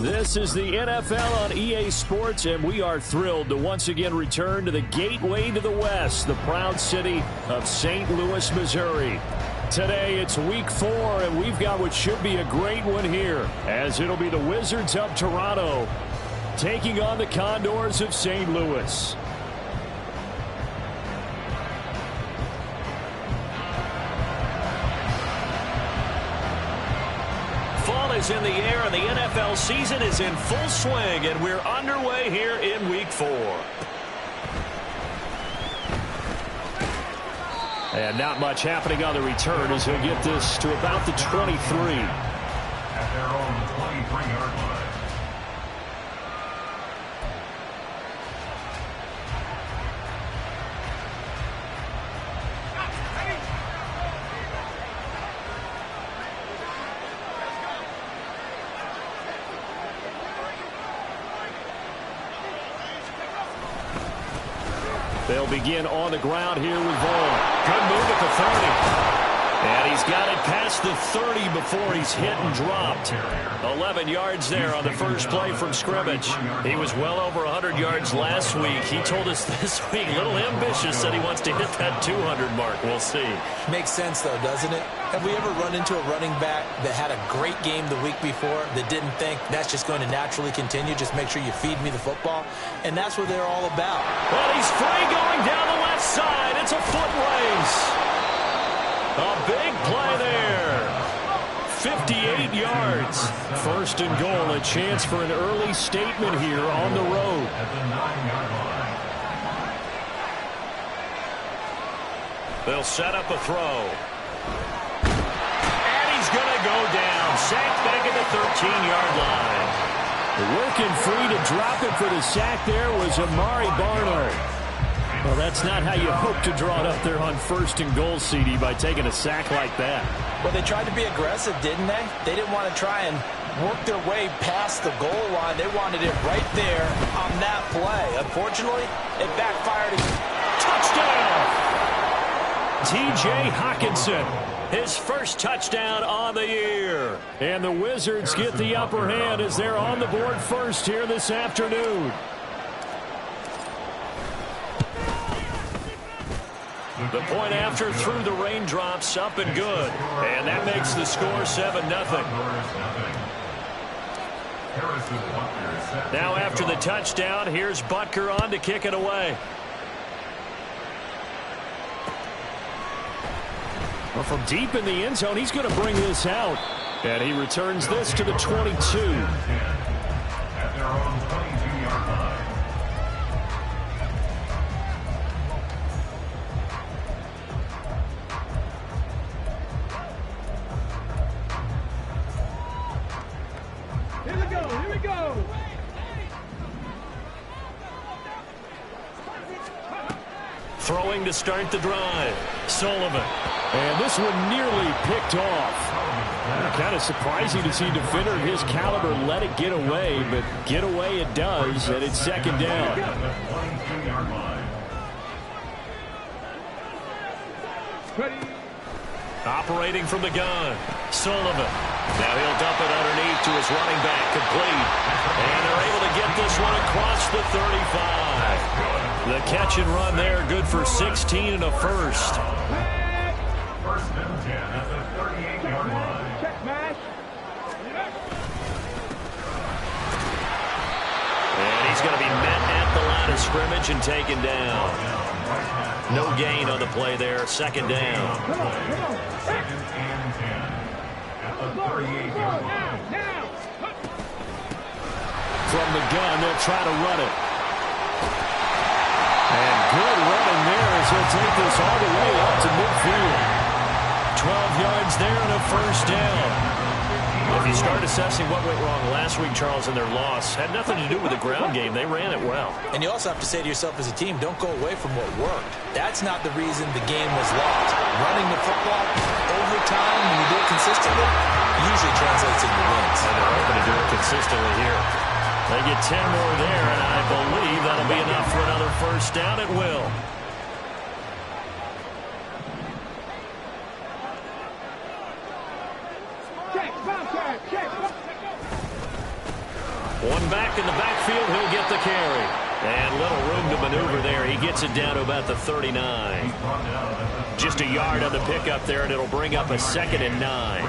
This is the NFL on EA Sports, and we are thrilled to once again return to the gateway to the West, the proud city of St. Louis, Missouri. Today, it's Week 4, and we've got what should be a great one here, as it'll be the Wizards of Toronto taking on the Condors of St. Louis. Is in the air, and the NFL season is in full swing, and we're underway here in Week 4. And not much happening on the return as he'll get this to about the 23. At their own 23-yard line. They'll begin on the ground here with Vaughn. Good move at the 30. And he's got it past the 30 before he's hit and dropped. 11 yards there on the first play from scrimmage. He was well over 100 yards last week. He told us this week, a little ambitious, said he wants to hit that 200 mark. We'll see. Makes sense, though, doesn't it? Have we ever run into a running back that had a great game the week before that didn't think that's just going to naturally continue? Just make sure you feed me the football. And that's what they're all about. Well, he's free going down the left side. It's a foot race. A big play there. 58 yards. First and goal. A chance for an early statement here on the road. At the 9-yard line. They'll set up a throw. And he's going to go down. Sacked back at the 13-yard line. Working free to drop it for the sack there was Amari Barno. Well, that's not how you hope to draw it up there on first and goal, CD, by taking a sack like that. Well, they tried to be aggressive, didn't they? They didn't want to try and work their way past the goal line. They wanted it right there on that play. Unfortunately, it backfired. Touchdown! T.J. Hockenson, his first touchdown on the year. And the Wizards get the upper hand as they're on the board first here this afternoon. The point after through the raindrops, up and good. And that makes the score 7-0. Now after the touchdown, here's Butker on to kick it away. Well, from deep in the end zone, he's going to bring this out. And he returns this to the 22. At their own 22-yard line. Here we go. Throwing to start the drive. Sullivan. And this one nearly picked off. Kind of surprising to see a defender of his caliber let it get away, but get away it does, and it's second down. Operating from the gun. Sullivan. Now he'll dump it underneath to his running back, complete. And they're able to get this one across the 35. The catch and run there, good for 16 and a first. First and 10 at the 38-yard line. And he's going to be met at the line of scrimmage and taken down. No gain on the play there, second down. Second and 10 at the 38-yard line. From the gun, they'll try to run it. And good running there as he'll take this all the way up to midfield. 12 yards there and a first down. If you start assessing what went wrong last week, Charles, in their loss, had nothing to do with the ground game. They ran it well. And you also have to say to yourself as a team, don't go away from what worked. That's not the reason the game was lost. Running the football over time, when you do it consistently, usually translates into wins. And they're hoping to do it consistently here. They get 10 more there, and I believe that'll be enough for another first down. It will. One back in the backfield. He'll get the carry. And little room to maneuver there. He gets it down to about the 39. Just a yard on the pickup there, and it'll bring up a 2nd and 9.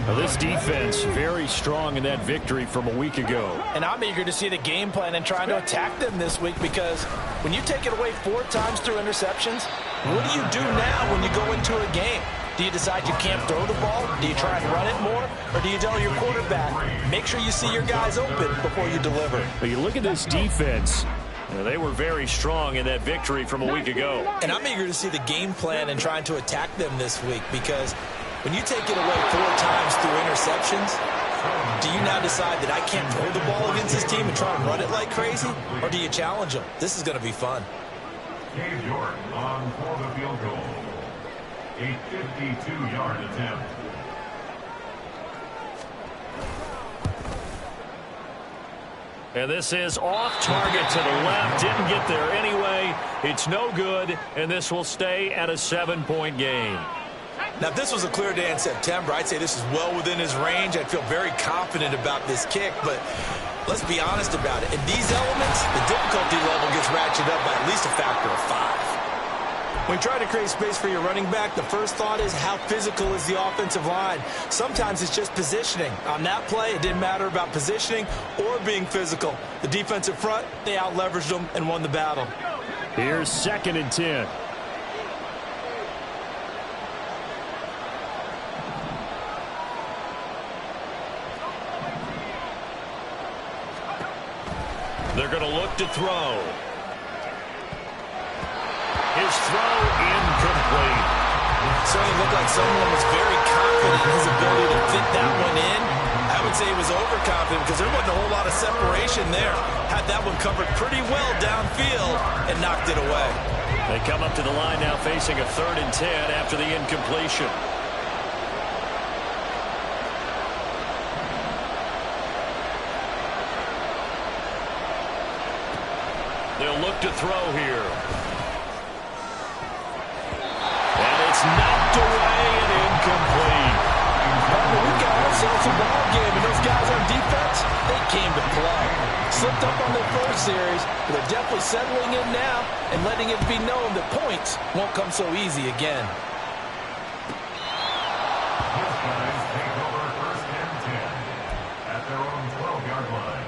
Now, this defense very strong in that victory from a week ago. And I'm eager to see the game plan and trying to attack them this week, because when you take it away 4 times through interceptions, what do you do now when you go into a game? Do you decide you can't throw the ball? Do you try and run it more? Or do you tell your quarterback, make sure you see your guys open before you deliver? But you look at this defense. They were very strong in that victory from a week ago. And I'm eager to see the game plan and trying to attack them this week, because when you take it away 4 times through interceptions, do you now decide that I can't throw the ball against this team and try and run it like crazy? Or do you challenge them? This is going to be fun. Cade York on for the field goal. A 52-yard attempt. And this is off target to the left. Didn't get there anyway. It's no good, and this will stay at a 7-point game. Now, if this was a clear day in September, I'd say this is well within his range. I'd feel very confident about this kick, but let's be honest about it. In these elements, the difficulty level gets ratcheted up by at least a factor of 5. When you try to create space for your running back, the first thought is how physical is the offensive line. Sometimes it's just positioning. On that play, it didn't matter about positioning or being physical. The defensive front, they out-leveraged them and won the battle. Here's 2nd and 10. They're going to look to throw. His throw incomplete. Certainly looked like someone was very confident in his ability to fit that one in. I would say he was overconfident because there wasn't a whole lot of separation there. Had that one covered pretty well downfield and knocked it away. They come up to the line now facing a 3rd and 10 after the incompletion. They'll look to throw here. And it's knocked away and incomplete. We've got ourselves a ball game, and those guys on defense, they came to play. Slipped up on their first series, but they're definitely settling in now and letting it be known that points won't come so easy again. Those guys take over 1st and 10 at their own 12-yard line.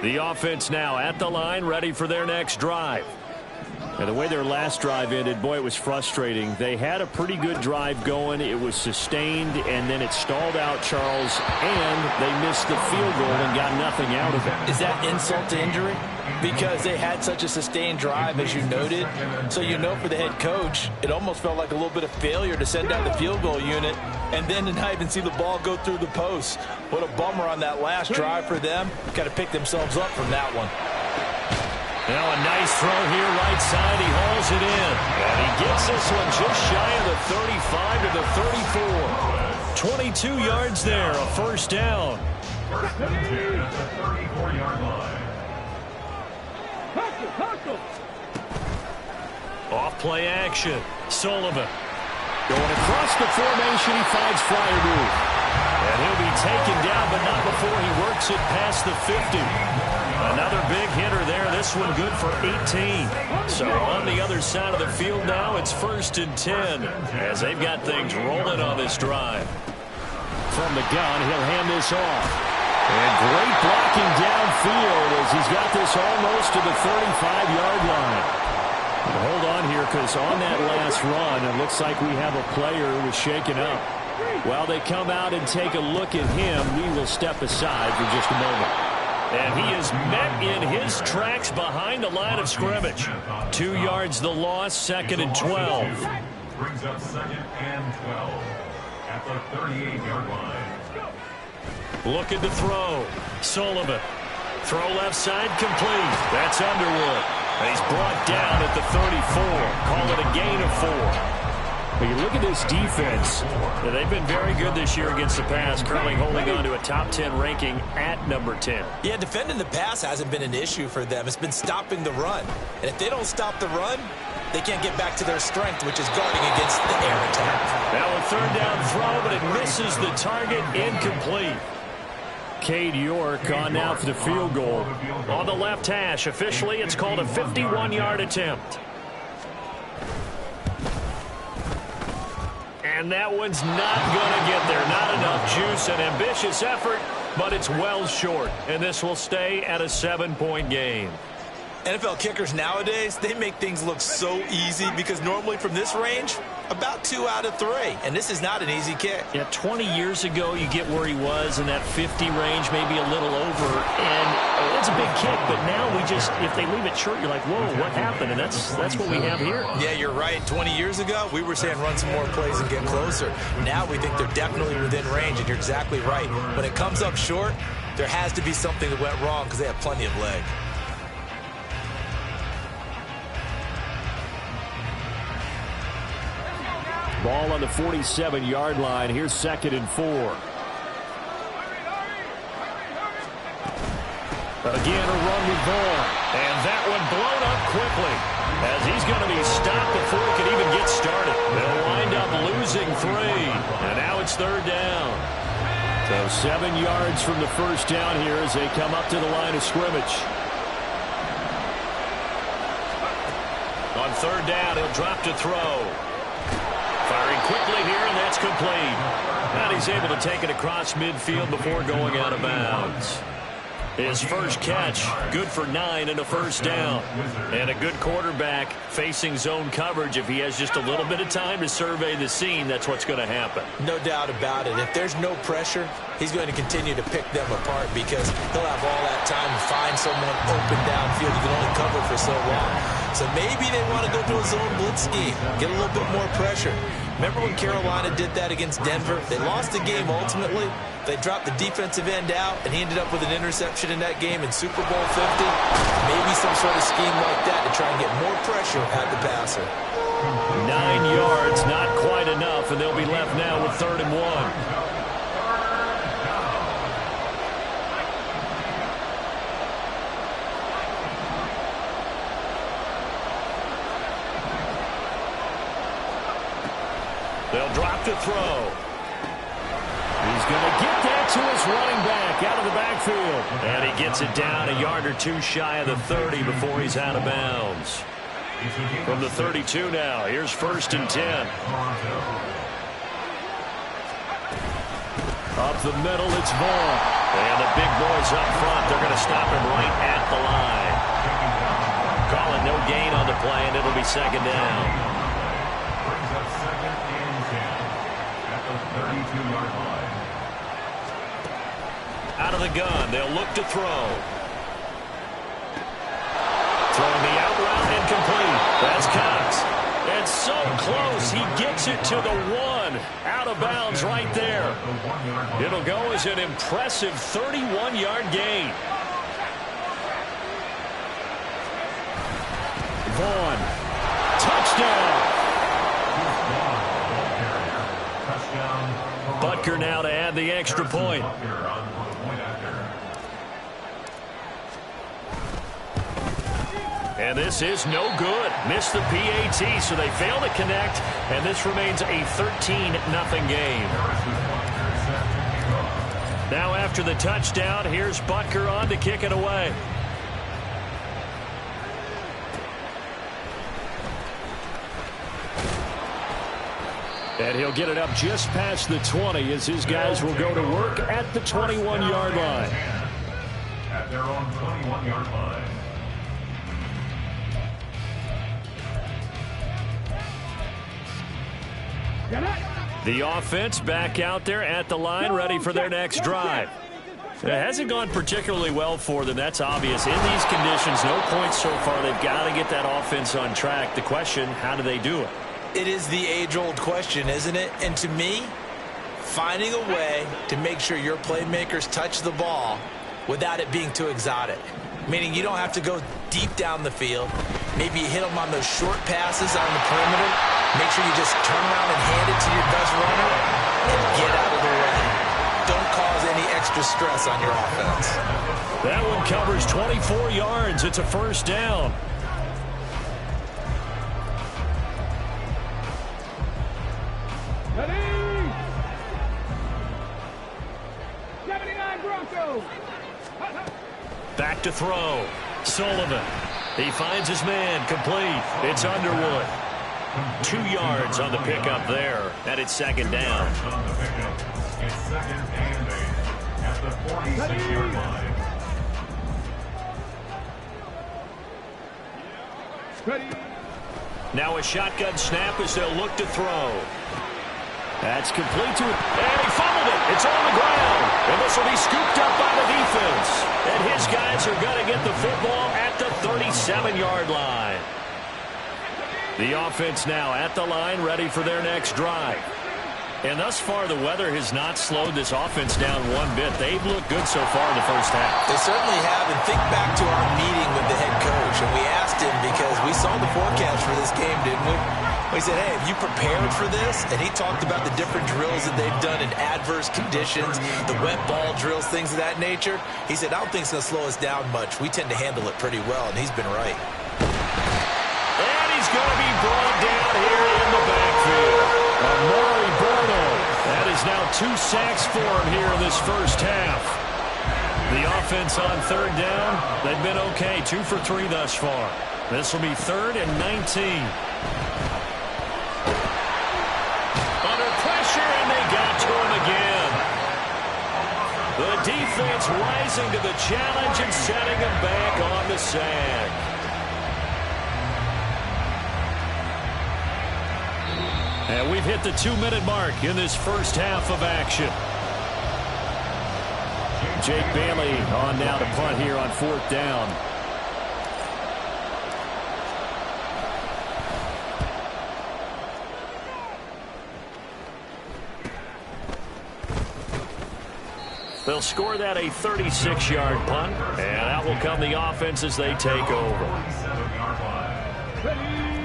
The offense now at the line, ready for their next drive. And the way their last drive ended, boy, it was frustrating. They had a pretty good drive going. It was sustained, and then it stalled out, Charles, and they missed the field goal and got nothing out of it. Is that insult to injury? Because they had such a sustained drive, as you noted. So you know for the head coach, it almost felt like a little bit of failure to send down the field goal unit and then to not even see the ball go through the post. What a bummer on that last drive for them. Got to pick themselves up from that one. Now a nice throw here, right side. He hauls it in. And he gets this one just shy of the 35 to the 34. 22 yards there, a 1st down. 1st and 10 at the 34-yard line. Off play action. Sullivan going across the formation. He finds Fryermuth. And he'll be taken down, but not before he works it past the 50. Another big hitter there. This one good for 18. So on the other side of the field now, it's 1st and 10 as they've got things rolling on this drive. From the gun, he'll hand this off. And great blocking downfield as he's got this almost to the 35-yard line. Hold on here, because on that last run, it looks like we have a player who was shaken up. While they come out and take a look at him, we will step aside for just a moment. And he is met in his tracks behind the line of scrimmage. 2 yards the loss, 2nd and 12. Brings up 2nd and 12 at the 38-yard line. Looking to throw. Sullivan. Throw left side complete. That's Underwood. And he's brought down at the 34. Call it a gain of 4. But you look at this defense. They've been very good this year against the pass, currently holding on to a top 10 ranking at number 10. Yeah, defending the pass hasn't been an issue for them. It's been stopping the run. And if they don't stop the run, they can't get back to their strength, which is guarding against the air attack. Now a third down throw, but it misses the target, incomplete. Cade York on now for the field goal. On the left hash, officially it's called a 51-yard attempt. And that one's not going to get there. Not enough juice. An ambitious effort, but it's well short. And this will stay at a 7-point game. NFL kickers nowadays, they make things look so easy because normally from this range, about 2 out of 3. And this is not an easy kick. Yeah, 20 years ago, you get where he was in that 50 range, maybe a little over. And it's a big kick, but now we just, if they leave it short, you're like, whoa, what happened? And that's what we have here. Yeah, you're right. 20 years ago, we were saying run some more plays and get closer. Now we think they're definitely within range, and you're exactly right. When it comes up short, there has to be something that went wrong because they have plenty of leg. Ball on the 47-yard line. Here's 2nd and 4. Again, a run with Vaughn. And that one blown up quickly as he's going to be stopped before he can even get started. They'll wind up losing 3. And now it's 3rd down. So 7 yards from the first down here as they come up to the line of scrimmage. On 3rd down, he'll drop to throw. Firing quickly here, and that's complete. And he's able to take it across midfield before going out of bounds. His first catch, good for 9 and a first down. And a good quarterback facing zone coverage. If he has just a little bit of time to survey the scene, that's what's going to happen. No doubt about it. If there's no pressure, he's going to continue to pick them apart because he'll have all that time to find someone open downfield. You can only cover for so long. So maybe they want to go to a zone blitz scheme, get a little bit more pressure. Remember when Carolina did that against Denver? They lost the game ultimately. They dropped the defensive end out, and he ended up with an interception in that game in Super Bowl 50. Maybe some sort of scheme like that to try and get more pressure at the passer. 9 yards, not quite enough, and they'll be left now with 3rd and 1. They'll drop to throw. He's going to get that to his running back out of the backfield. And he gets it down a yard or 2 shy of the 30 before he's out of bounds. From the 32 now, here's 1st and 10. Up the middle, it's Vaughn. And the big boys up front, they're going to stop him right at the line. Calling no gain on the play, and it'll be 2nd down. 32-yard line. Out of the gun, they'll look to throw. Throwing the out route incomplete. That's Cox. And so close, he gets it to the 1. Out of bounds right there. It'll go as an impressive 31-yard gain. Vaughn. Touchdown. Butker now to add the extra point. And this is no good. Missed the PAT, so they fail to connect, and this remains a 13-0 game. Now after the touchdown, here's Butker on to kick it away. And he'll get it up just past the 20 as his guys will go to work at the 21-yard line. At their own 21-yard line. The offense back out there at the line, ready for their next drive. It hasn't gone particularly well for them. That's obvious. In these conditions, no points so far. They've got to get that offense on track. The question, how do they do it? It is the age-old question, isn't it? And to me, finding a way to make sure your playmakers touch the ball without it being too exotic. Meaning you don't have to go deep down the field. Maybe you hit them on those short passes on the perimeter. Make sure you just turn around and hand it to your best runner and get out of the way. Don't cause any extra stress on your offense. That one covers 24 yards. It's a first down. Back to throw. Sullivan. He finds his man. Complete. It's Underwood. 2 yards on the pickup there. And it's second down. On the pickup. It's second and 8 at the 46-yard line. Now a shotgun snap as they'll look to throw. That's complete to, and he fumbled it. It's on the ground. And this will be scooped up by the defense. And his guys are going to get the football at the 37-yard line. The offense now at the line, ready for their next drive. And thus far, the weather has not slowed this offense down one bit. They've looked good so far in the first half. They certainly have. And think back to our meeting with the head coach. And we asked him because we saw the forecast for this game, didn't we? We said, hey, have you prepared for this? And he talked about the different drills that they've done in adverse conditions, the wet ball drills, things of that nature. He said, I don't think it's going to slow us down much. We tend to handle it pretty well, and he's been right. And he's going to be brought down here in the backfield. Amari Berto. That is now 2 sacks for him here in this first half. The offense on third down, they've been okay. 2 for 3 thus far. This will be 3rd and 19. Under pressure, and they got to him again. The defense rising to the challenge and setting him back on the sack. And we've hit the 2-minute mark in this first half of action. Jake Bailey on now to punt here on 4th down. They'll score that a 36-yard punt, and out will come the offense as they take over.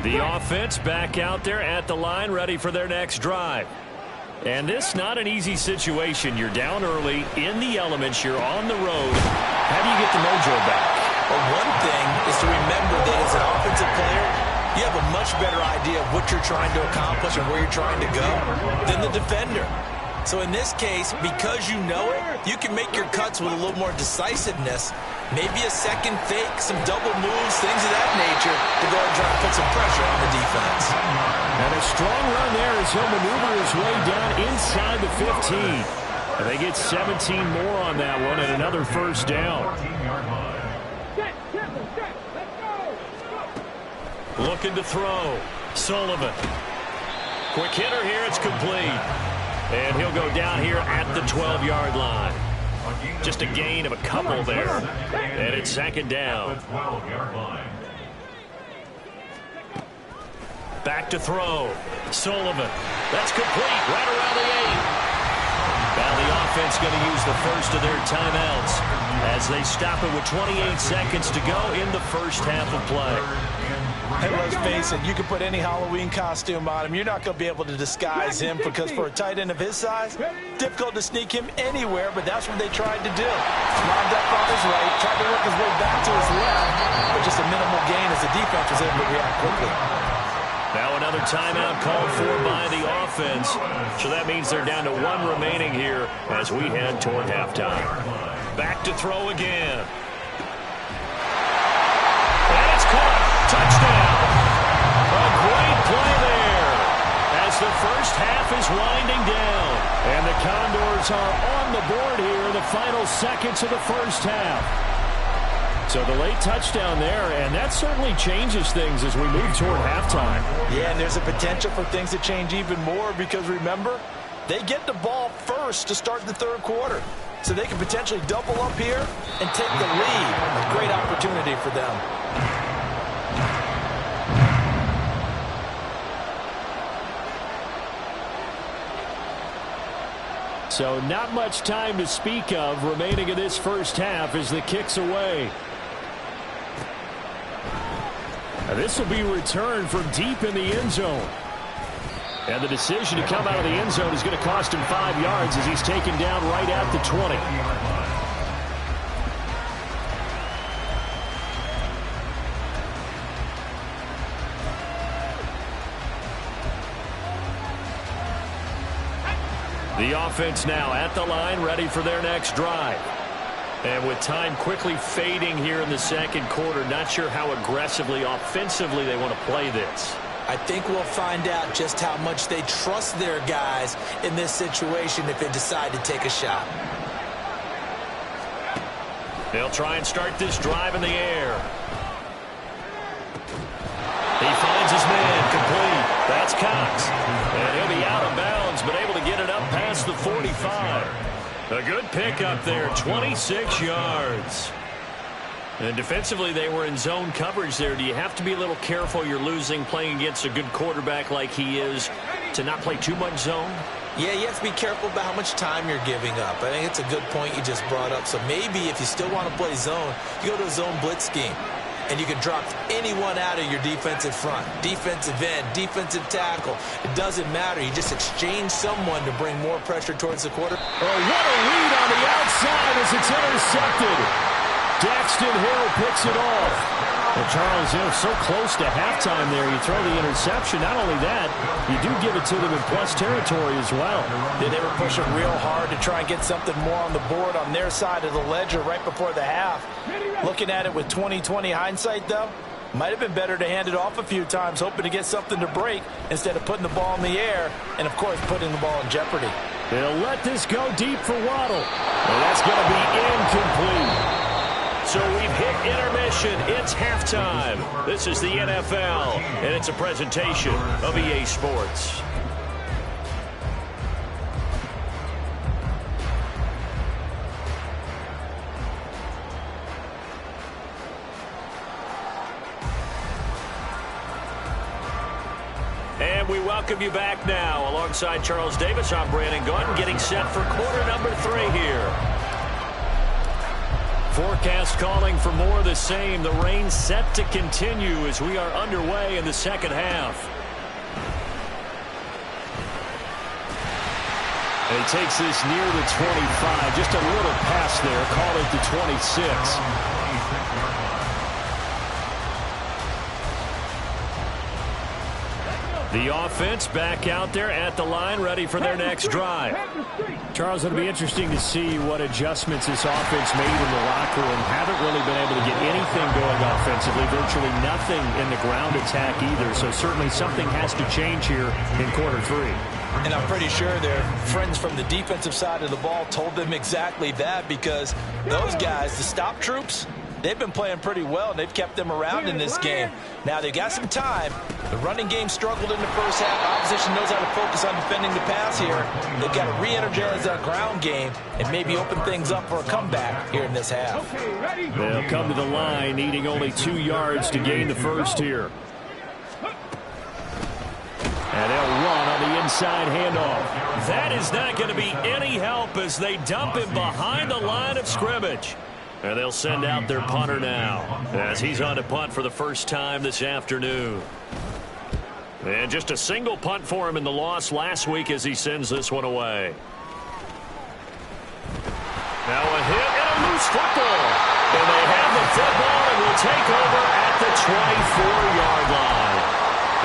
The offense back out there at the line, ready for their next drive. And this not an easy situation. You're down early, in the elements, you're on the road. How do you get the mojo back? Well, one thing is to remember that as an offensive player, you have a much better idea of what you're trying to accomplish and where you're trying to go than the defender. So in this case, because you know it, you can make your cuts with a little more decisiveness. Maybe a second fake, some double moves, things of that nature to go and try to put some pressure on the defense. And a strong run there as he'll maneuver his way down inside the 15. And they get 17 more on that one and another first down. Looking to throw. Sullivan. Quick hitter here. It's complete. And he'll go down here at the 12-yard line. Just a gain of a couple there. And it's second down. Back to throw. Sullivan. That's complete. Right around the 8. Now the offense going to use the first of their timeouts as they stop it with 28 seconds to go in the first half of play. Hey, let's face it, you can put any Halloween costume on him. You're not going to be able to disguise him because for a tight end of his size, difficult to sneak him anywhere, but that's what they tried to do. Lined up on his right, tried to work his way back to his left, but just a minimal gain as the defense was able to react quickly. Now another timeout called for by the offense, so that means they're down to 1 remaining here as we head toward halftime. Back to throw again. And it's caught. Touchdown. A great play there as the first half is winding down. And the Condors are on the board here in the final seconds of the first half. So the late touchdown there, and that certainly changes things as we move toward halftime. Yeah, and there's a potential for things to change even more because, remember, they get the ball first to start the third quarter. So they can potentially double up here and take the lead. A great opportunity for them. So not much time to speak of remaining in this first half as the kick's away. And this will be returned from deep in the end zone. And the decision to come out of the end zone is going to cost him 5 yards as he's taken down right at the 20. The offense now at the line, ready for their next drive. And with time quickly fading here in the second quarter, not sure how aggressively, offensively they want to play this. I think we'll find out just how much they trust their guys in this situation if they decide to take a shot. They'll try and start this drive in the air. He finds his man, complete. That's Cox. And he'll be out of bounds, but able to get it up past the 45. A good pickup there, 26 yards. And defensively, they were in zone coverage there. Do you have to be a little careful? You're losing, playing against a good quarterback like he is, to not play too much zone? Yeah, you have to be careful about how much time you're giving up. I think it's a good point you just brought up. So maybe if you still want to play zone, you go to a zone blitz scheme. And you can drop anyone out of your defensive front, defensive end, defensive tackle. It doesn't matter. You just exchange someone to bring more pressure towards the quarter. Oh, what a read on the outside as it's intercepted. Daxton Hill picks it off. Well, Charles, so close to halftime there. You throw the interception. Not only that, you do give it to them in plus territory as well. They were pushing real hard to try and get something more on the board on their side of the ledger right before the half. Looking at it with 20/20 hindsight, though, might have been better to hand it off a few times, hoping to get something to break instead of putting the ball in the air and, of course, putting the ball in jeopardy. They'll let this go deep for Waddle. And that's going to be incomplete. So we've hit intermission. It's halftime. This is the NFL, and it's a presentation of EA Sports. And we welcome you back now. Alongside Charles Davis, I'm Brandon Gunn, getting set for quarter number 3 here. Forecast calling for more of the same. The rain set to continue as we are underway in the second half. And he takes this near the 25. Just a little pass there. Call it the 26. The offense back out there at the line, ready for their next drive. Charles, it'll be interesting to see what adjustments this offense made in the locker room. Haven't really been able to get anything going offensively, virtually nothing in the ground attack either. So certainly something has to change here in quarter 3. And I'm pretty sure their friends from the defensive side of the ball told them exactly that, because those guys, the stop troops, they've been playing pretty well, and they've kept them around in this game. Now, they've got some time. The running game struggled in the first half. Opposition knows how to focus on defending the pass here. They've got to re-energize that ground game and maybe open things up for a comeback here in this half. They'll come to the line, needing only 2 yards to gain the first here. And they'll run on the inside handoff. That is not going to be any help as they dump him behind the line of scrimmage. And they'll send out their punter now as he's on to punt for the first time this afternoon. And just a single punt for him in the loss last week as he sends this one away. Now a hit and a loose football. And they have the football and will take over at the 24-yard line.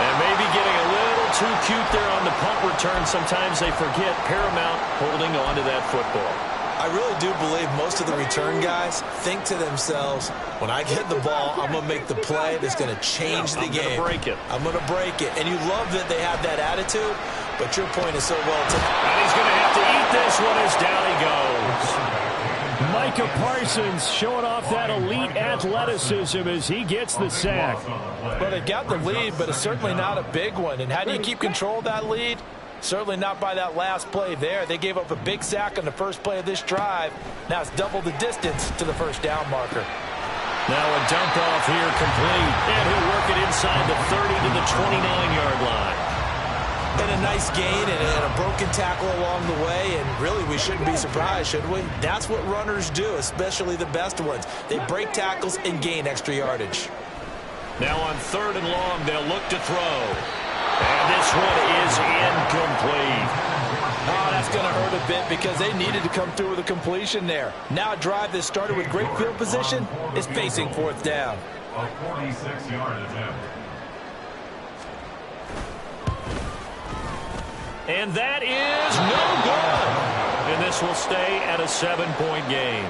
And maybe getting a little too cute there on the punt return. Sometimes they forget Paramount holding on to that football. I really do believe most of the return guys think to themselves, when I get the ball, I'm going to make the play that's going to change the game. I'm going to break it. I'm going to break it. And you love that they have that attitude, but your point is so well taken. And he's going to have to eat this one as down he goes. Micah Parsons showing off that elite athleticism as he gets the sack. Well, they got the lead, but it's certainly not a big one. And how do you keep control of that lead? Certainly not by that last play there. They gave up a big sack on the first play of this drive. Now it's double the distance to the first down marker. Now a dump off here complete. And he'll work it inside the 30 to the 29-yard line. And a nice gain and a broken tackle along the way. And really, we shouldn't be surprised, should we? That's what runners do, especially the best ones. They break tackles and gain extra yardage. Now on 3rd and long, they'll look to throw. And this one is incomplete. Oh, that's going to hurt a bit because they needed to come through with a completion there. Now a drive that started with great field position is facing 4th down. A 46-yard attempt. And that is no good. And this will stay at a 7-point game.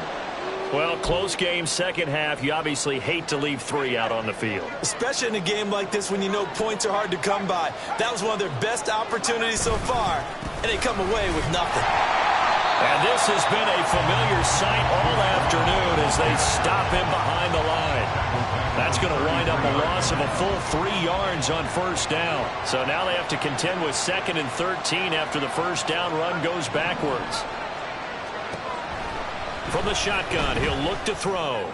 Well, close game, second half. You obviously hate to leave 3 out on the field. Especially in a game like this when you know points are hard to come by. That was one of their best opportunities so far, and they come away with nothing. And this has been a familiar sight all afternoon as they stop him behind the line. That's going to wind up a loss of a full 3 yards on first down. So now they have to contend with 2nd and 13 after the first down run goes backwards. From the shotgun, he'll look to throw.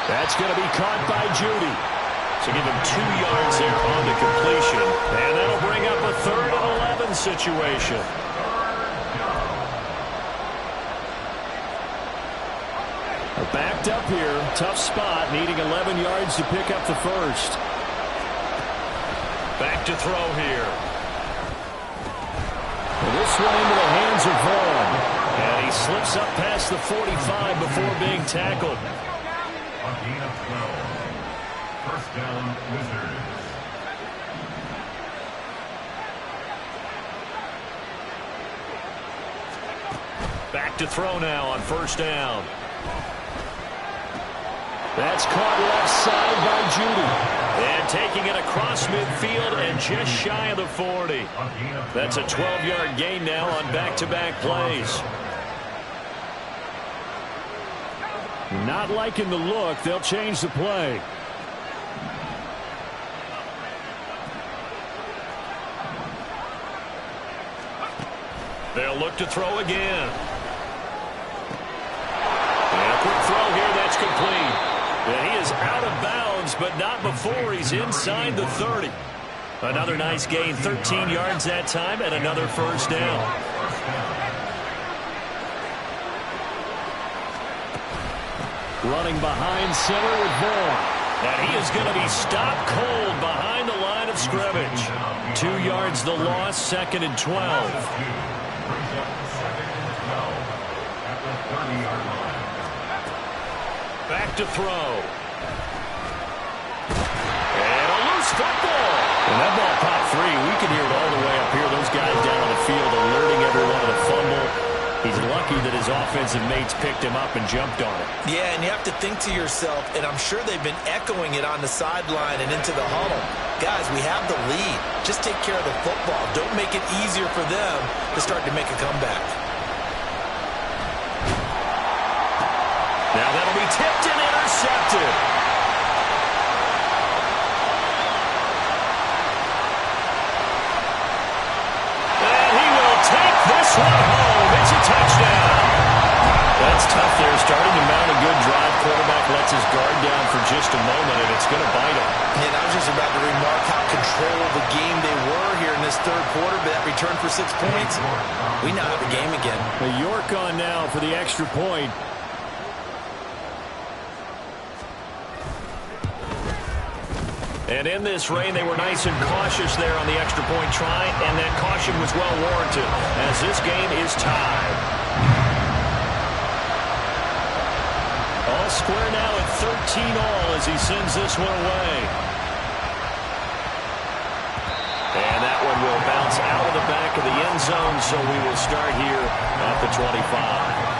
That's going to be caught by Judy. So give him 2 yards there on the completion. And that'll bring up a 3rd and 11 situation. Backed up here. Tough spot. Needing 11 yards to pick up the first. Back to throw here. This one into the hands of Vaughn. And he slips up past the 45 before being tackled. A gain of 12. First down, Wizards. Back to throw now on first down. That's caught left side by Judy. And taking it across midfield and just shy of the 40. That's a 12-yard gain now on back-to-back plays. Not liking the look. They'll change the play. They'll look to throw again. And a quick throw here. That's complete. And he is out of bounds, but not before he's inside the 30. Another nice gain, 13 yards that time, and another first down. Running behind center with Vaughn. And he is going to be stopped cold behind the line of scrimmage. 2 yards the loss, 2nd and 12. Back to throw. And a loose football. And that ball popped free. We can hear it all the way up here. Those guys down on the field alerting everyone to the fumble. He's lucky that his offensive mates picked him up and jumped on it. Yeah, and you have to think to yourself, and I'm sure they've been echoing it on the sideline and into the huddle. Guys, we have the lead. Just take care of the football. Don't make it easier for them to start to make a comeback. Now that'll be tipped and intercepted. And he will take this one home. It's a touchdown. That's tough there. Starting to mount a good drive. Quarterback lets his guard down for just a moment, and it's going to bite him. And I was just about to remark how control of the game they were here in this third quarter, but that return for 6 points, we now have the game again. York on now for the extra point. And in this rain, they were nice and cautious there on the extra point try, and that caution was well warranted as this game is tied. All square now at 13 all as he sends this one away. And that one will bounce out of the back of the end zone, so we will start here at the 25.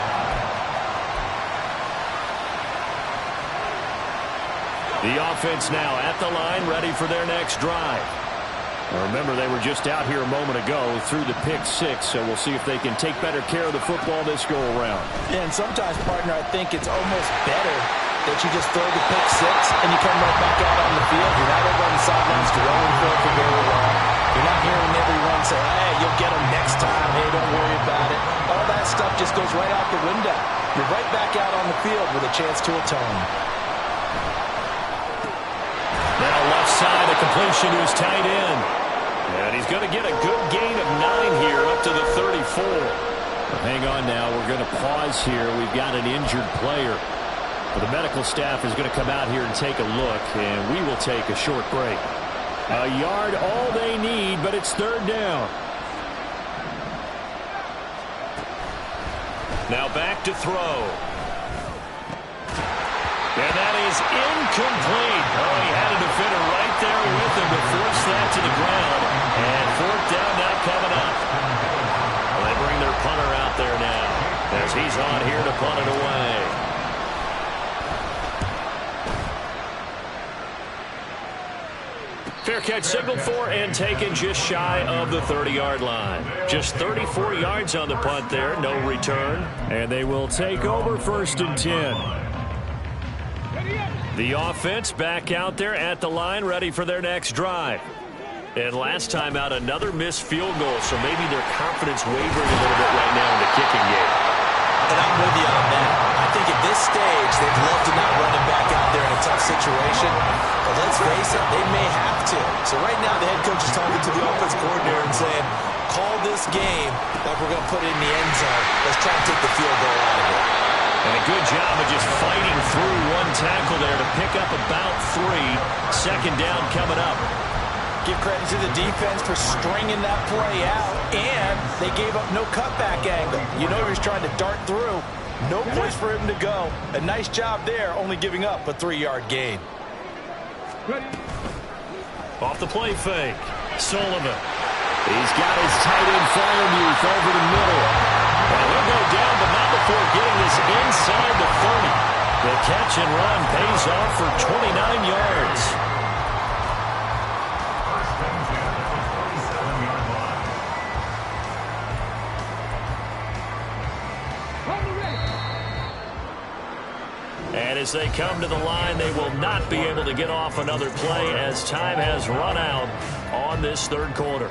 The offense now at the line, ready for their next drive. Now remember, they were just out here a moment ago through the pick 6, so we'll see if they can take better care of the football this go-around. Yeah, and sometimes, partner, I think it's almost better that you just throw the pick 6 and you come right back out on the field. You're not over on the sidelines dwelling for very long. You're not hearing everyone say, hey, you'll get them next time. Hey, don't worry about it. All that stuff just goes right out the window. You're right back out on the field with a chance to atone. Now left side, a completion to his tight end. And he's going to get a good gain of 9 here up to the 34. Well, hang on now. We're going to pause here. We've got an injured player. Well, the medical staff is going to come out here and take a look, and we will take a short break. A yard all they need, but it's third down. Now back to throw. And that is incomplete. Oh, he had a defender right there with him to force that to the ground. And fourth down now coming up. Well, they bring their punter out there now as he's on here to punt it away. Fair catch signaled for and taken just shy of the 30-yard line. Just 34 yards on the punt there, no return. And they will take over 1st and 10. The offense back out there at the line, ready for their next drive. And last time out, another missed field goal, so maybe their confidence wavering a little bit right now in the kicking game. And I'm with you on that. I think at this stage, they'd love to not run him back out there in a tough situation. But let's face it, they may have to. So right now, the head coach is talking to the offense coordinator and saying, call this game like we're going to put it in the end zone. Let's try and take the field goal out of it. And a good job of just fighting through one tackle there to pick up about 3. 2nd down coming up. Give credit to the defense for stringing that play out, and they gave up no cutback angle. You know he was trying to dart through. No place for him to go. A nice job there, only giving up a 3-yard gain. Off the play fake. Sullivan. He's got his tight end Fryermuth over the middle. And he'll go down, but not before getting this inside the 30. The catch and run pays off for 29 yards. And as they come to the line, they will not be able to get off another play as time has run out on this 3rd quarter.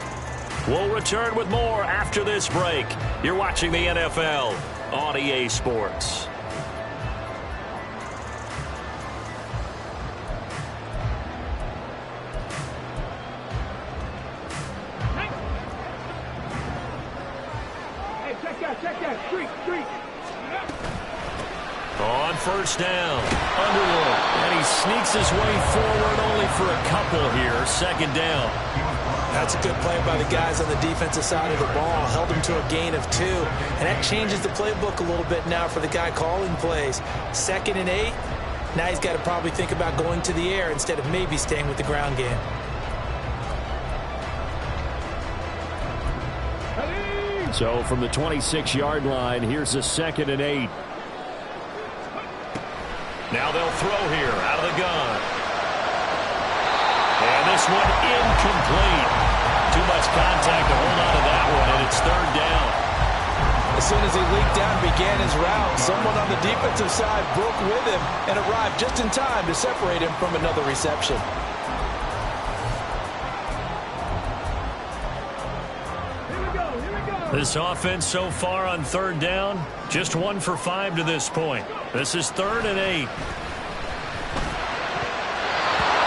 We'll return with more after this break. You're watching the NFL on EA Sports. Hey, check that. Street. On 1st down, Underwood, and he sneaks his way forward only for a couple here. 2nd down. That's a good play by the guys on the defensive side of the ball. Held him to a gain of 2. And that changes the playbook a little bit now for the guy calling plays. 2nd and 8. Now he's got to probably think about going to the air instead of maybe staying with the ground game. So from the 26-yard line, here's a 2nd and 8. Now they'll throw here out of the gun. And this one incomplete. Too much contact to hold on to that one, and it's 3rd down. As soon as he leaked out and began his route, someone on the defensive side broke with him and arrived just in time to separate him from another reception. This offense so far on 3rd down, just 1 for 5 to this point. This is 3rd and 8.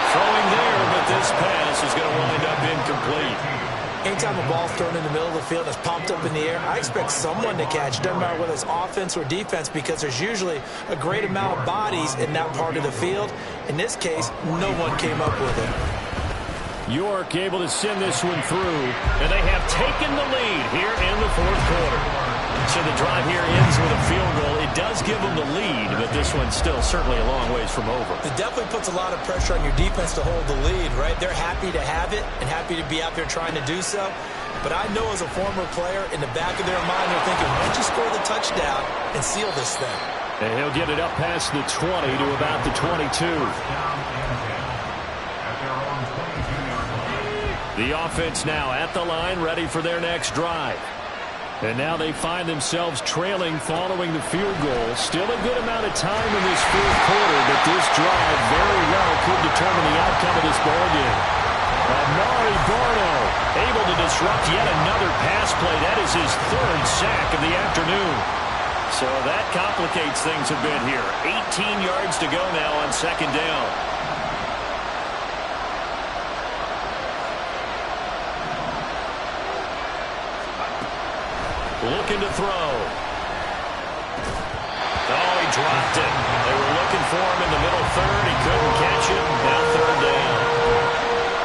Throwing there, but this pass is going to wind up incomplete. Anytime a ball's thrown in the middle of the field and it's pumped up in the air, I expect someone to catch. Doesn't matter whether it's offense or defense, because there's usually a great amount of bodies in that part of the field. In this case, no one came up with it. York able to send this one through, and they have taken the lead here in the 4th quarter. So the drive here ends with a field goal. It does give them the lead, but this one's still certainly a long ways from over. It definitely puts a lot of pressure on your defense to hold the lead, right? They're happy to have it and happy to be out there trying to do so. But I know as a former player, in the back of their mind, they're thinking, why don't you score the touchdown and seal this thing? And he'll get it up past the 20 to about the 22. The offense now at the line, ready for their next drive. And now they find themselves trailing following the field goal. Still a good amount of time in this 4th quarter, but this drive very well could determine the outcome of this ballgame. Amari Barno able to disrupt yet another pass play. That is his 3rd sack of the afternoon. So that complicates things a bit here. 18 yards to go now on 2nd down. Looking to throw. Oh, he dropped it. They were looking for him in the middle 3rd. He couldn't catch it. Now 3rd down.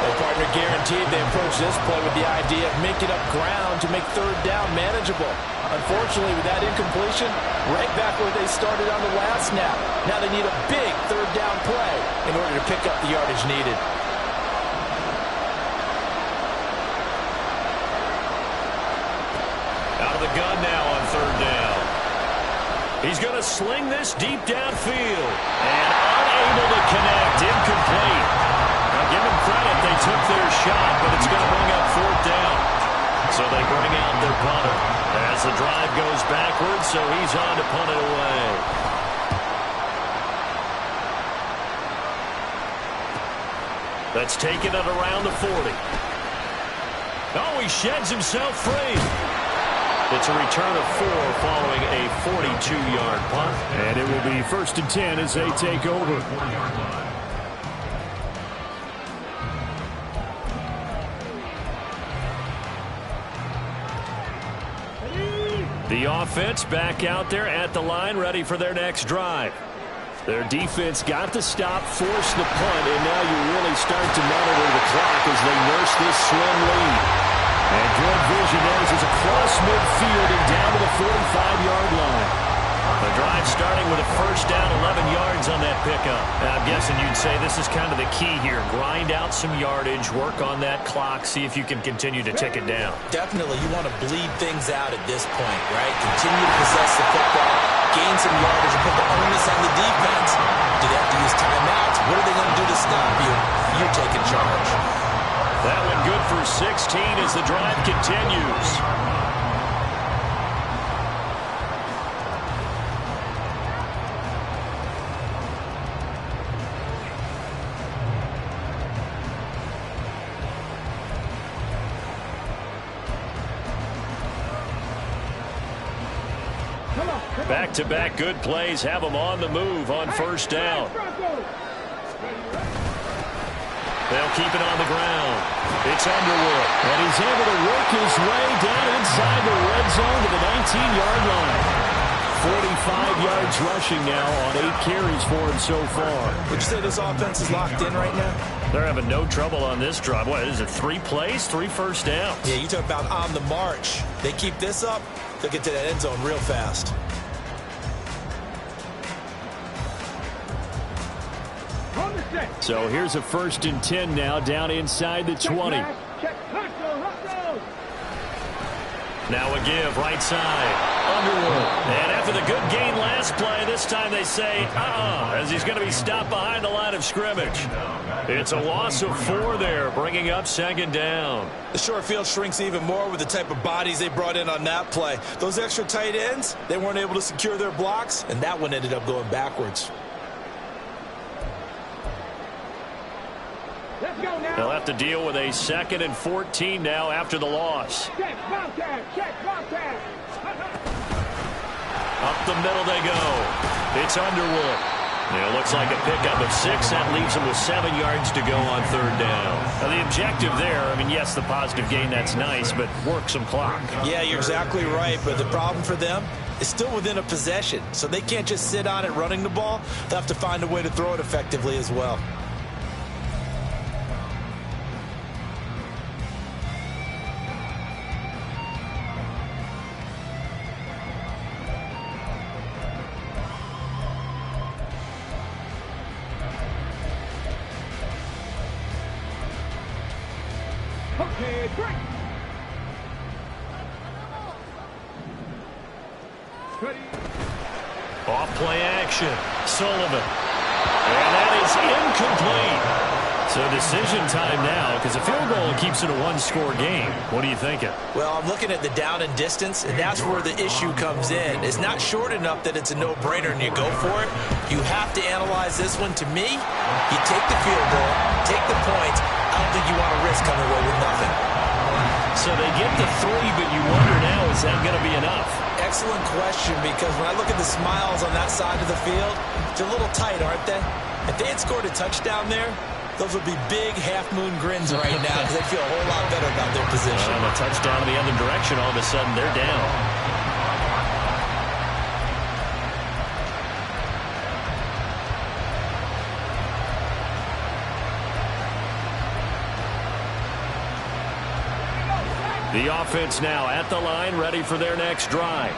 Their partner guaranteed they approached this play with the idea of making up ground to make 3rd down manageable. Unfortunately, with that incompletion, right back where they started on the last snap. Now they need a big 3rd down play in order to pick up the yardage needed. The gun now on 3rd down. He's going to sling this deep downfield. And unable to connect. Incomplete. Now give them credit. They took their shot, but it's going to bring up fourth down. So they bring out their punter as the drive goes backwards, so he's on to punt it away. That's taken it around the 40. Oh, he sheds himself free. It's a return of 4 following a 42-yard punt. And it will be 1st and 10 as they take over. The offense back out there at the line, ready for their next drive. Their defense got the stop, forced the punt, and now you really start to monitor the clock as they nurse this slim lead. And good vision as it's across midfield and down to the 45-yard line. The drive starting with a first down, 11 yards on that pickup. I'm guessing you'd say this is kind of the key here. Grind out some yardage, work on that clock, see if you can continue to tick it down. Definitely, you want to bleed things out at this point, right? Continue to possess the football, gain some yardage, and put the onus on the defense. Do they have to use timeouts? What are they going to do to stop you? You're taking charge. That one good for 16 as the drive continues. Back-to-back good plays have them on the move on first down. They'll keep it on the ground. It's Underwood. And he's able to work his way down inside the red zone to the 19-yard line. 45 yards rushing now on 8 carries for him so far. Would you say this offense is locked in right now? They're having no trouble on this drive. What is it, 3 plays, 3 first downs? Yeah, you talk about on the march. They keep this up, they'll get to that end zone real fast. So here's a 1st and 10 now down inside the 20. Now a give right side. Underwood. And after the good gain last play, this time they say, as he's going to be stopped behind the line of scrimmage. It's a loss of 4 there, bringing up 2nd down. The short field shrinks even more with the type of bodies they brought in on that play. Those extra tight ends, they weren't able to secure their blocks, and that one ended up going backwards. They'll have to deal with a 2nd and 14 now after the loss. Up the middle they go. It's Underwood. It looks like a pickup of 6. That leaves them with 7 yards to go on 3rd down. Now the objective there, I mean, yes, the positive gain, that's nice, but work some clock. Yeah, you're exactly right, but the problem for them is still within a possession, so they can't just sit on it running the ball. They'll have to find a way to throw it effectively as well. Off play action. Sullivan. And that is incomplete. So decision time now because a field goal keeps it a 1-score game. What are you thinking? Well, I'm looking at the down and distance, and that's where the issue comes in. It's not short enough that it's a no-brainer and you go for it. You have to analyze this one. To me, you take the field goal, take the points. I don't think you want to risk coming away with nothing. So they get the 3, but you wonder now, is that going to be enough? Excellent question, because when I look at the smiles on that side of the field, they're a little tight, aren't they? If they had scored a touchdown there, those would be big half-moon grins right now because they feel a whole lot better about their position. And a touchdown in the other direction, all of a sudden they're down. The offense now at the line, ready for their next drive.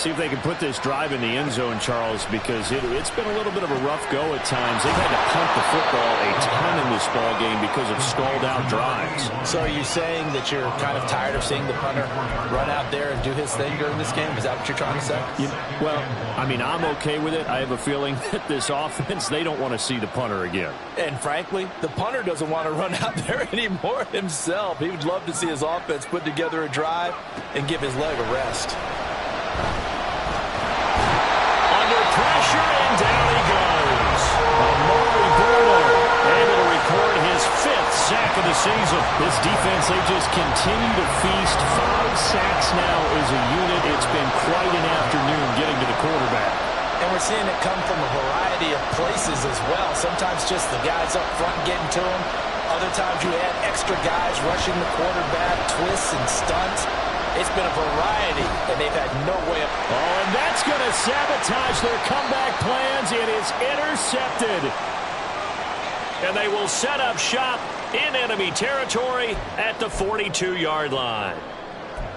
See if they can put this drive in the end zone, Charles, because it's been a little bit of a rough go at times. They've had to punt the football a ton in this ball game because of stalled-out drives. So are you saying that you're kind of tired of seeing the punter run out there and do his thing during this game? Is that what you're trying to say? Well, I mean, I'm okay with it. I have a feeling that this offense, they don't want to see the punter again. And frankly, the punter doesn't want to run out there anymore himself. He would love to see his offense put together a drive and give his leg a rest. Pressure, and down he goes. Amari Bruno able to record his 5th sack of the season. This defense, they just continue to feast. 5 sacks now as a unit. It's been quite an afternoon getting to the quarterback. And we're seeing it come from a variety of places as well. Sometimes just the guys up front getting to him. Other times you add extra guys rushing the quarterback, twists and stunts. It's been a variety, and they've had no way of... Oh, and that's going to sabotage their comeback plans. It is intercepted. And they will set up shop in enemy territory at the 42-yard line.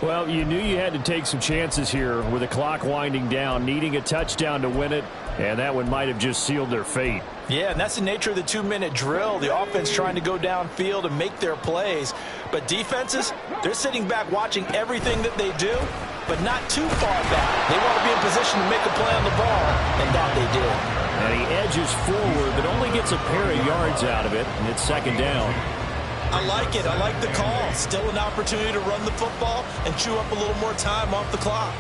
Well, you knew you had to take some chances here with the clock winding down, needing a touchdown to win it, and that one might have just sealed their fate. Yeah, and that's the nature of the 2-minute drill. The offense trying to go downfield and make their plays. But defenses, they're sitting back watching everything that they do, but not too far back. They want to be in position to make a play on the ball, and that they did. And he edges forward, but only gets a pair of yards out of it, and it's 2nd down. I like it. I like the call. Still an opportunity to run the football and chew up a little more time off the clock.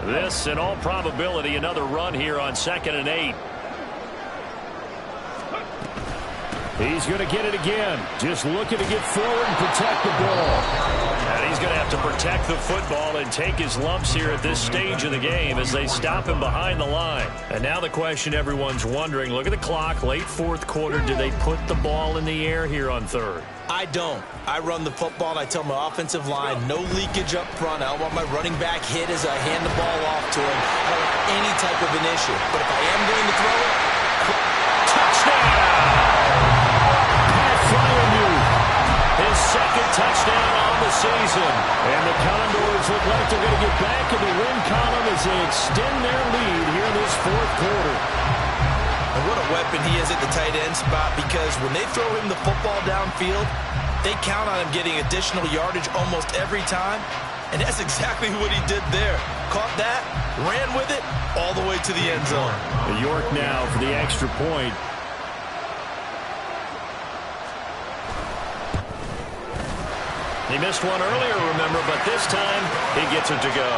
This, in all probability, another run here on 2nd and 8. He's going to get it again. Just looking to get forward and protect the ball. And he's going to have to protect the football and take his lumps here at this stage of the game as they stop him behind the line. And now the question everyone's wondering, look at the clock, late 4th quarter. Do they put the ball in the air here on 3rd? I don't. I run the football, and I tell my offensive line, no leakage up front. I don't want my running back hit as I hand the ball off to him. I don't want any type of an issue. But if I am going to throw it, touchdown! His 2nd touchdown on the season. And the Condors look like they're going to get back in the win column as they extend their lead here in this 4th quarter. And what a weapon he is at the tight end spot, because when they throw him the football downfield, they count on him getting additional yardage almost every time. And that's exactly what he did there. Caught that, ran with it, all the way to the end zone. York now for the extra point. He missed one earlier, remember, but this time he gets it to go.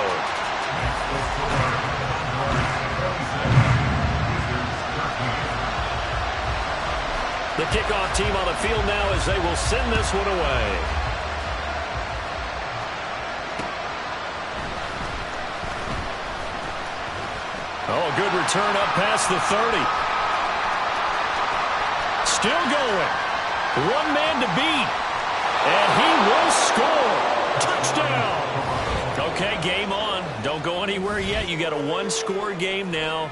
The kickoff team on the field now as they will send this one away. Oh, a good return up past the 30. Still going. One man to beat. And he will score. Touchdown. Okay, game on. Don't go anywhere yet. You got a 1-score game now.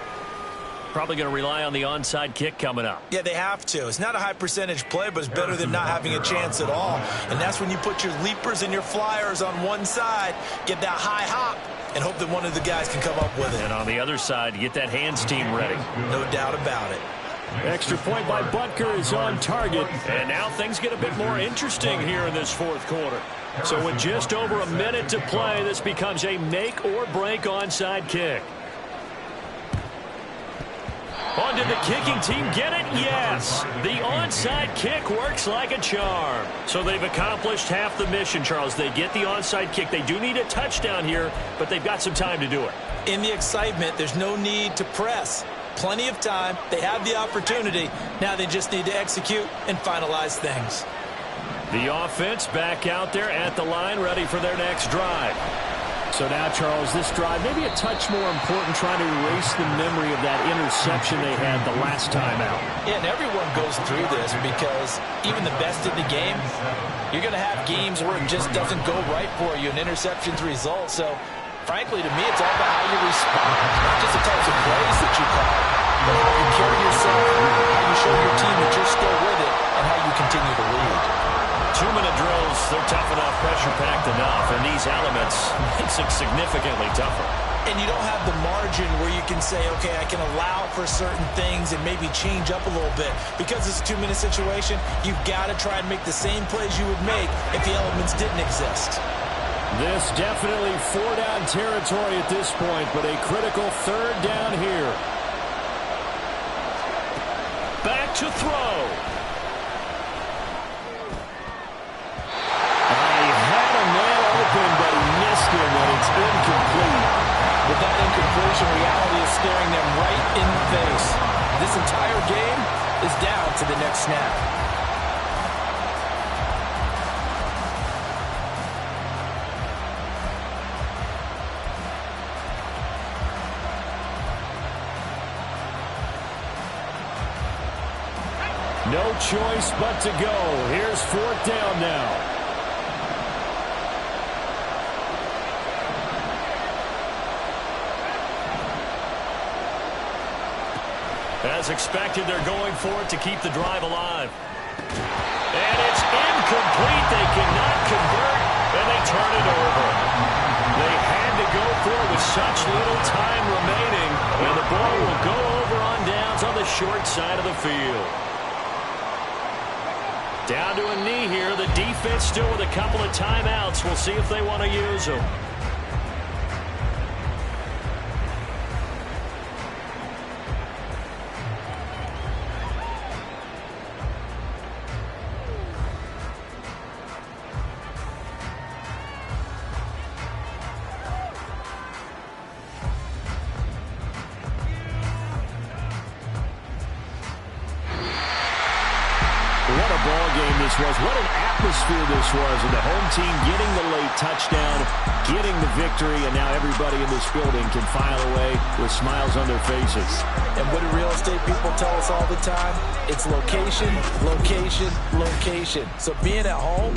Probably going to rely on the onside kick coming up. Yeah, they have to. It's not a high percentage play, but it's better than not having a chance at all. And that's when you put your leapers and your flyers on one side, get that high hop, and hope that one of the guys can come up with it. And on the other side, get that hands team ready. No doubt about it. Extra point by Butker is on target. And now things get a bit more interesting here in this 4th quarter. So with just over a minute to play, this becomes a make or break onside kick. On did the kicking team get it? Yes. The onside kick works like a charm. So they've accomplished half the mission, Charles. They get the onside kick. They do need a touchdown here, but they've got some time to do it. In the excitement, there's no need to press. Plenty of time. They have the opportunity. Now they just need to execute and finalize things. The offense back out there at the line, ready for their next drive. So now, Charles, this drive maybe a touch more important, trying to erase the memory of that interception they had the last time out. Yeah, and everyone goes through this because even the best in the game, you're going to have games where it just doesn't go right for you, and interceptions result. So, frankly, to me, it's all about how you respond, not just the types of plays that you call, but how you carry yourself, how you show your team that you're still with it, and how you continue to lead. 2-minute drills, they're tough enough, pressure-packed enough, and these elements makes it significantly tougher. And you don't have the margin where you can say, okay, I can allow for certain things and maybe change up a little bit. Because it's a 2-minute situation, you've got to try and make the same plays you would make if the elements didn't exist. This definitely 4-down territory at this point, but a critical 3rd down here. Back to throw. But he missed him, and it's incomplete. With that incompletion, reality is staring them right in the face. This entire game is down to the next snap. No choice but to go. Here's 4th down now. As expected, they're going for it to keep the drive alive. And it's incomplete. They cannot convert, and they turn it over. They had to go for it with such little time remaining, and the ball will go over on downs on the short side of the field. Down to a knee here. The defense still with a couple of timeouts. We'll see if they want to use them. What a ball game this was. What an atmosphere this was. And the home team getting the late touchdown, getting the victory, and now everybody in this building can file away with smiles on their faces. And what do real estate people tell us all the time? It's location, location, location. So being at home